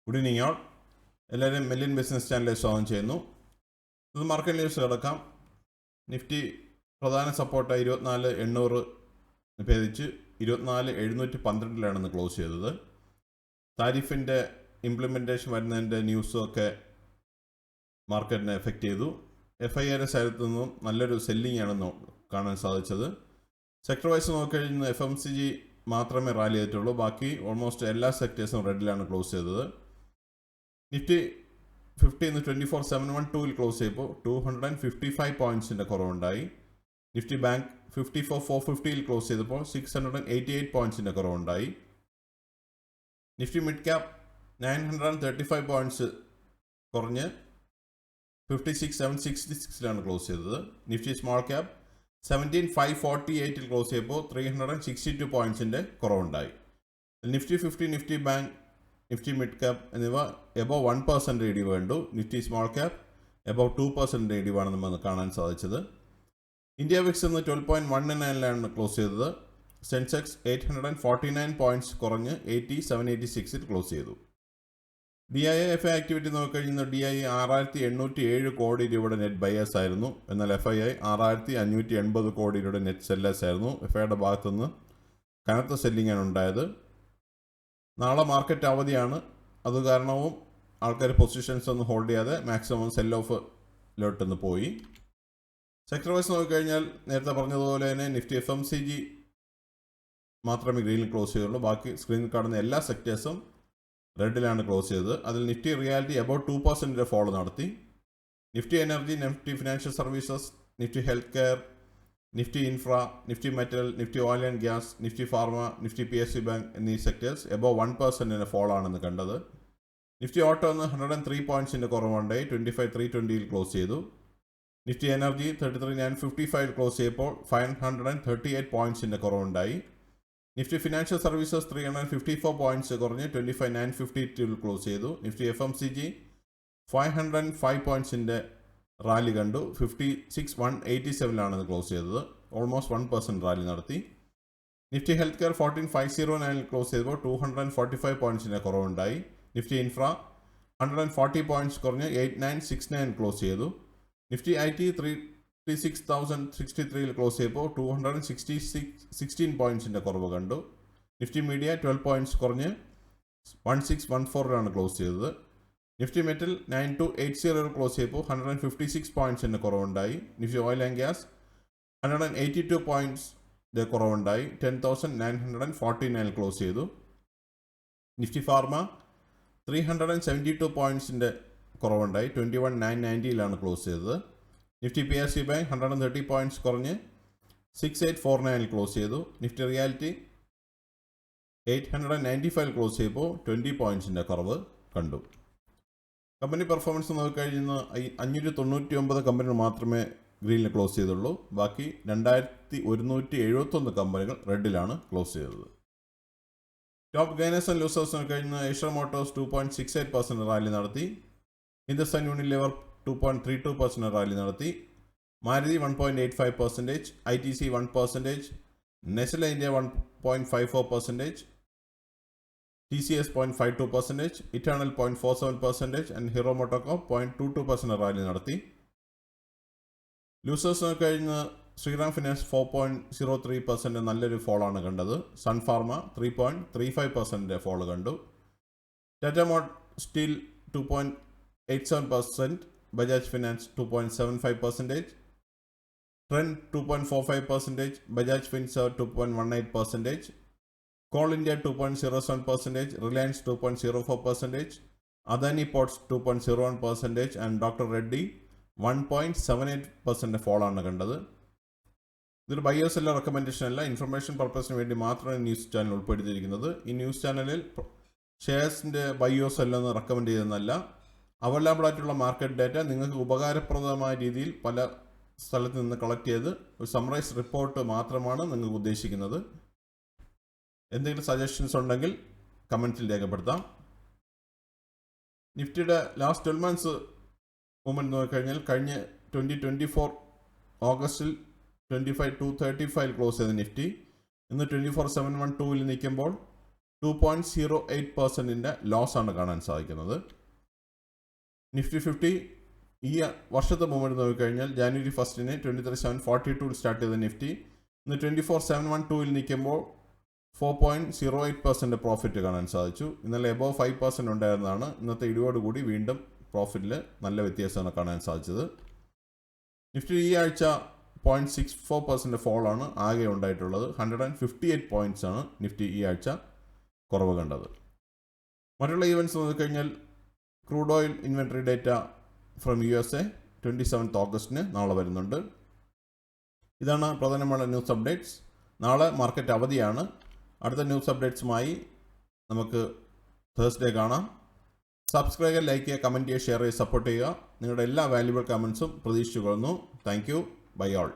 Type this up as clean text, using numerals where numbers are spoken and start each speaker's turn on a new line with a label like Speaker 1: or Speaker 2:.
Speaker 1: Good evening ആൾ. എല്ലാവരും million business ചാനലിൽ സ്വാഗതം ചെയ്യുന്നു. ഇത് മാർക്കറ്റ് ന്യൂസ് കിടക്കാം. നിഫ്റ്റി പ്രധാന സപ്പോർട്ടായി 24,800 ഭേദിച്ച് 24,712 ക്ലോസ് ചെയ്തത്. താരിഫിൻ്റെ ഇംപ്ലിമെൻറ്റേഷൻ വരുന്നതിൻ്റെ ന്യൂസും ഒക്കെ മാർക്കറ്റിനെ എഫക്റ്റ് ചെയ്തു. FIIയുടെ സ്ഥലത്തു നിന്നും നല്ലൊരു സെല്ലിംഗ് ആണ് കാണാൻ സാധിച്ചത്. സെക്ടർ വൈസ് നോക്കിക്കഴിഞ്ഞാൽ FMCG മാത്രമേ റാലി ചെയ്തിട്ടുള്ളൂ. ബാക്കി ഓൾമോസ്റ്റ് എല്ലാ സെക്ടേഴ്സും റെഡിലാണ് ക്ലോസ് ചെയ്തത്. നിഫ്റ്റി 24,712 ക്ലോസ് ചെയ്തപ്പോൾ 255 പോയിൻറ്റ്സിൻ്റെ കുറവുണ്ടായി. നിഫ്റ്റി ബാങ്ക് 54,450 ക്ലോസ് ചെയ്തപ്പോൾ 688 പോയിൻറ്റ്സിൻ്റെ കുറവുണ്ടായി. നിഫ്റ്റി മിഡ് ക്യാപ് 935 പോയിൻറ്റ്സ് കുറഞ്ഞ് 56,766 ക്ലോസ് ചെയ്തത്. നിഫ്റ്റി സ്മോൾ ക്യാപ് 17,548 ക്ലോസ് ചെയ്തപ്പോൾ 362 പോയിൻറ്റ്സിൻ്റെ കുറവുണ്ടായി. Nifty 50, Nifty bank, Nifty mid cap എന്നിവ എബോവ് 1% ഇടിവ് കണ്ടു. നിഫ്റ്റി സ്മോൾ ക്യാപ് എബോവ് 2% ഇടിവാണ് നമ്മൾ കാണാൻ സാധിച്ചത്. ഇന്ത്യ വിക്സ് ഇന്ന് 12.19 ക്ലോസ് ചെയ്തത്. സെൻസെക്സ് 849 പോയിൻറ്റ്സ് കുറഞ്ഞ് 8786 ക്ലോസ് ചെയ്തു. DIA-FII ആക്ടിവിറ്റി നോക്കിക്കഴിഞ്ഞാൽ DIA 6,807 കോടി രൂപയുടെ നെറ്റ് ബയേഴ്സ് ആയിരുന്നു. എന്നാൽ FII 6,580 കോടി രൂപയുടെ നെറ്റ് സെല്ലേഴ്സ് ആയിരുന്നു. FIIയുടെ ഭാഗത്തുനിന്ന് കനത്ത സെല്ലിംഗ് ആണ് ഉണ്ടായത്. നാളെ മാർക്കറ്റ് അവധിയാണ്. അത് കാരണവും ആൾക്കാർ പൊസിഷൻസ് ഒന്നും ഹോൾഡ് ചെയ്യാതെ മാക്സിമം സെൽ ഓഫിലോട്ടൊന്ന് പോയി. സെക്ടർ വൈസ് നോക്കിക്കഴിഞ്ഞാൽ നേരത്തെ പറഞ്ഞതുപോലെ തന്നെ നിഫ്റ്റി FMCG മാത്രമേ ഗ്രീനിൽ ക്ലോസ് ചെയ്തുള്ളൂ. ബാക്കി സ്ക്രീനിൽ കാണുന്ന എല്ലാ സെക്ടേഴ്സും റെഡിലാണ് ക്ലോസ് ചെയ്തത്. അതിൽ നിഫ്റ്റി റിയാലിറ്റി അബൌട്ട് 2% ഫോളോ നടത്തി. Nifty energy, Nifty financial services, Nifty health care, Nifty infra, Nifty metal, Nifty oil and gas, Nifty pharma, Nifty PSU bank എന്നീ സെക്ടേഴ്സ് എബോവ് 1% ഫോളോ ആണെന്ന് കണ്ടത്. നിഫ്റ്റി ഓട്ടോ ഒന്ന് 103 പോയിൻറ്റ്സിൻ്റെ കുറവുണ്ടായി 25,320 close ചെയ്തു. Nifty energy 33,955 close ചെയ്തപ്പോൾ 538 പോയിൻറ്റ്സിൻ്റെ കുറവുണ്ടായി. Nifty financial services 354 points കുറഞ്ഞ് 25,952 close ചെയ്തു. Nifty FMCG 505 പോയിൻറ്റ്സിൻ്റെ rally കണ്ടു. 56,187 ക്ലോസ് ചെയ്തത്. ഓൾമോസ്റ്റ് 1% റാലി നടത്തി. നിഫ്റ്റി ഹെൽത്ത് കെയർ 14,509 ക്ലോസ് ചെയ്തപ്പോൾ 245 പോയിൻറ്റ്സിൻ്റെ കുറവുണ്ടായി. നിഫ്റ്റി ഇൻഫ്ര 140 പോയിൻറ്റ്സ് കുറഞ്ഞ് 8969 ക്ലോസ് ചെയ്തു. നിഫ്റ്റി IT 36,063 ക്ലോസ് ചെയ്തപ്പോൾ 216 പോയിൻറ്റ്സിൻ്റെ കുറവ് കണ്ടു. നിഫ്റ്റി മീഡിയ 12 പോയിൻറ്റ്സ് കുറഞ്ഞ് 1614 ക്ലോസ് ചെയ്തത്. നിഫ്റ്റി മെറ്റൽ 9280 ക്ലോസ് ചെയ്തപ്പോൾ 156 പോയിൻറ്റ്സിൻ്റെ കുറവുണ്ടായി. Nifty oil and gas 182 points കുറവുണ്ടായി 10,949 ക്ലോസ് ചെയ്തു. നിഫ്റ്റി ഫാർമ 372 പോയിൻറ്റ്സിൻ്റെ കുറവുണ്ടായി 21,990 ക്ലോസ് ചെയ്തത്. നിഫ്റ്റി PSU ബാങ്ക് 130 പോയിൻറ്റ്സ് കുറഞ്ഞ് 6849 ക്ലോസ് ചെയ്തു. നിഫ്റ്റി റിയാലിറ്റി 895 ക്ലോസ് ചെയ്തപ്പോൾ 20 പോയിൻറ്റ്സിൻ്റെ കുറവ് കണ്ടു. കമ്പനി പെർഫോമൻസ് നോക്കിക്കഴിഞ്ഞാൽ 599 കമ്പനികൾ മാത്രമേ ഗ്രീനിൽ ക്ലോസ് ചെയ്തുള്ളൂ. ബാക്കി 2,171 കമ്പനികൾ റെഡിലാണ് ക്ലോസ് ചെയ്തത്. ടോപ്പ് ഗെയിനേഴ്സ് ആൻഡ് ലൂസേഴ്സ് നോക്കിക്കഴിഞ്ഞാൽ ഏഷ്യ മോട്ടോഴ്സ് 2.68% റാലി നടത്തി. ഹിന്ദുസ്ഥാൻ യൂണിലിവർ 2.32% റാലി നടത്തി. Maruti 1.85%, ITC 1%, Nestle India 1.54%, TCS 0.52%, eternal 0.47% and hero MotoCorp 0.22% rally നടത്തി. ലൂസേഴ്സ് നോക്കിക്കഴിഞ്ഞാൽ ശ്രീറാം ഫിനാൻസ് 4.03% നല്ലൊരു ഫോളാണ് കണ്ടത്. സൺഫാർമ 3.35% ഫോളോ കണ്ടു. Tata steel 2.87%, Bajaj finance 2.75%, trend 2.45%, Bajaj Finserv 2.18%, call India 2.07%, Reliance 2.04%, Adani ports 2.01% and doctor Reddy 1.78% ഫോളാണ് കണ്ടത്. ഇതൊരു ബയേഴ്സ് അല്ല, റെക്കമെൻഡേഷൻ അല്ല, ഇൻഫർമേഷൻ പർപ്പസിന് വേണ്ടി മാത്രമാണ് ന്യൂസ് ചാനൽ ഉൾപ്പെടുത്തിയിരിക്കുന്നത്. ഈ ന്യൂസ് ചാനലിൽ ഷെയർസിൻ്റെ ബയേഴ്സ് അല്ലെന്ന് റെക്കമെൻഡ് ചെയ്തെന്നല്ല. അവൈലബിൾ ആയിട്ടുള്ള മാർക്കറ്റ് ഡാറ്റ നിങ്ങൾക്ക് ഉപകാരപ്രദമായ രീതിയിൽ പല സ്ഥലത്ത് നിന്ന് കളക്ട് ചെയ്ത് ഒരു സമ്മറൈസ് റിപ്പോർട്ട് മാത്രമാണ് നിങ്ങൾക്ക് ഉദ്ദേശിക്കുന്നത്. എന്തെങ്കിലും സജഷൻസ് ഉണ്ടെങ്കിൽ കമൻറ്റിൽ രേഖപ്പെടുത്താം. നിഫ്റ്റിയുടെ ലാസ്റ്റ് 12 മന്ത്സ് മൂവ്മെൻറ്റ് നോക്കിക്കഴിഞ്ഞാൽ കഴിഞ്ഞ 2024 ഓഗസ്റ്റിൽ 25,235 ക്ലോസ് ചെയ്ത നിഫ്റ്റി ഇന്ന് 24,712 നിൽക്കുമ്പോൾ 2.08% ലോസാണ് കാണാൻ സാധിക്കുന്നത്. നിഫ്റ്റി 50 ഈ വർഷത്തെ മൂവ്മെൻറ്റ് നോക്കിക്കഴിഞ്ഞാൽ ജാനുവരി 1 23,742 സ്റ്റാർട്ട് ചെയ്ത നിഫ്റ്റി ഇന്ന് 24,712 നിൽക്കുമ്പോൾ 4.08% പ്രോഫിറ്റ് കാണാൻ സാധിച്ചു. ഇന്നലെ എബോവ് 5% ഉണ്ടായിരുന്നതാണ്. ഇന്നത്തെ ഇടിയോടുകൂടി വീണ്ടും പ്രോഫിറ്റിൽ നല്ല വ്യത്യാസമാണ് കാണാൻ സാധിച്ചത്. നിഫ്റ്റി ഈ ആഴ്ച 0.64% ഫോളാണ് ആകെ ഉണ്ടായിട്ടുള്ളത്. 158 പോയിൻറ്റ്സ് ആണ് നിഫ്റ്റി ഈ ആഴ്ച കുറവ് കണ്ടത്. മറ്റുള്ള ഈവൻറ്റ്സ് നോക്കിക്കഴിഞ്ഞാൽ crude oil inventory data from USA 27 ഓഗസ്റ്റിന് നാളെ വരുന്നുണ്ട്. ഇതാണ് പ്രധാനമായ ന്യൂസ് അപ്ഡേറ്റ്സ്. നാളെ മാർക്കറ്റ് അവധിയാണ്. അടുത്ത ന്യൂസ് അപ്ഡേറ്റ്സുമായി നമുക്ക് തേഴ്സ്ഡേ കാണാം. സബ്സ്ക്രൈബ് ചെയ്യുക, ലൈക്ക് ചെയ്യുക, കമൻറ്റ് ചെയ്യുക, ഷെയർ ചെയ്യുക, സപ്പോർട്ട് ചെയ്യുക. നിങ്ങളുടെ എല്ലാ വാല്യുബിൾ കമൻസും പ്രതീക്ഷിച്ചു കൊള്ളുന്നു. Thank you. Bye all.